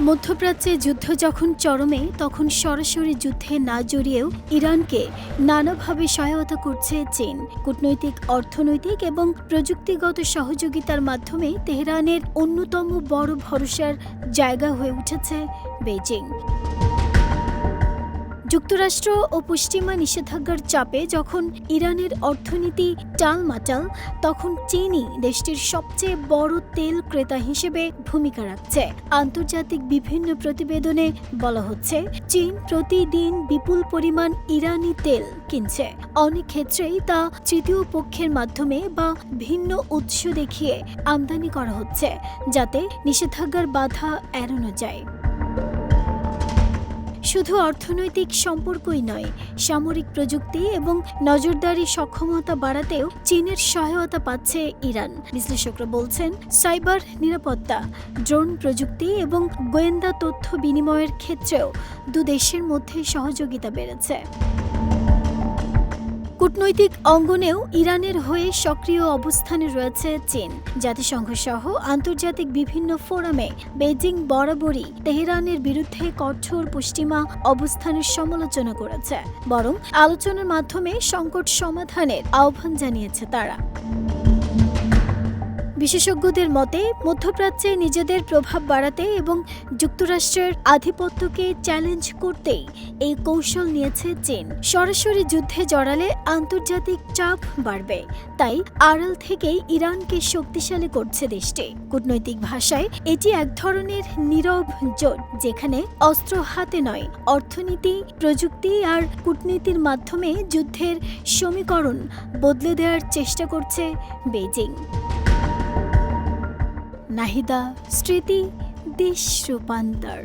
মধ্যপ্রাচ্যে যুদ্ধ যখন চরমে তখন সরাসরি যুদ্ধে না জড়িয়েও ইরানকে নানাভাবে সহায়তা করছে চীন। কূটনৈতিক, অর্থনৈতিক এবং প্রযুক্তিগত সহযোগিতার মাধ্যমে তেহরানের অন্যতম বড় ভরসার জায়গা হয়ে উঠেছে বেইজিং। যুক্তরাষ্ট্র ও পশ্চিমা নিষেধাজ্ঞার চাপে যখন ইরানের অর্থনীতি টালমাটাল, তখন চীনই দেশটির সবচেয়ে বড় তেল ক্রেতা হিসেবে ভূমিকা রাখছে। আন্তর্জাতিক বিভিন্ন প্রতিবেদনে বলা হচ্ছে, চীন প্রতিদিন বিপুল পরিমাণ ইরানি তেল কিনছে। অনেক ক্ষেত্রেই তা তৃতীয় পক্ষের মাধ্যমে বা ভিন্ন উৎস দেখিয়ে আমদানি করা হচ্ছে, যাতে নিষেধাজ্ঞার বাধা এড়ানো যায়। শুধু অর্থনৈতিক সম্পর্কই নয়, সামরিক প্রযুক্তি এবং নজরদারি সক্ষমতা বাড়াতেও চীনের সহায়তা পাচ্ছে ইরান। বিশ্লেষকরা বলছেন, সাইবার নিরাপত্তা, ড্রোন প্রযুক্তি এবং গোয়েন্দা তথ্য বিনিময়ের ক্ষেত্রেও দুদেশের মধ্যে সহযোগিতা বেড়েছে। কূটনৈতিক অঙ্গনেও ইরানের হয়ে সক্রিয় অবস্থানে রয়েছে চীন। জাতিসংঘ সহ আন্তর্জাতিক বিভিন্ন ফোরামে বেইজিং বরাবরই তেহরানের বিরুদ্ধে কঠোর পশ্চিমা অবস্থানের সমালোচনা করেছে, বরং আলোচনার মাধ্যমে সংকট সমাধানের আহ্বান জানিয়েছে তারা। বিশেষজ্ঞদের মতে, মধ্যপ্রাচ্যে নিজেদের প্রভাব বাড়াতে এবং যুক্তরাষ্ট্রের আধিপত্যকে চ্যালেঞ্জ করতেই এই কৌশল নিয়েছে চীন। সরাসরি যুদ্ধে জড়ালে আন্তর্জাতিক চাপ বাড়বে, তাই আড়াল থেকেই ইরানকে শক্তিশালী করছে দেশটি। কূটনৈতিক ভাষায় এটি এক ধরনের নীরব জোট, যেখানে অস্ত্র হাতে নয়, অর্থনীতি, প্রযুক্তি আর কূটনীতির মাধ্যমে যুদ্ধের সমীকরণ বদলে দেওয়ার চেষ্টা করছে বেইজিং। নাহিদা, স্মৃতি, দেশ রূপান্তর।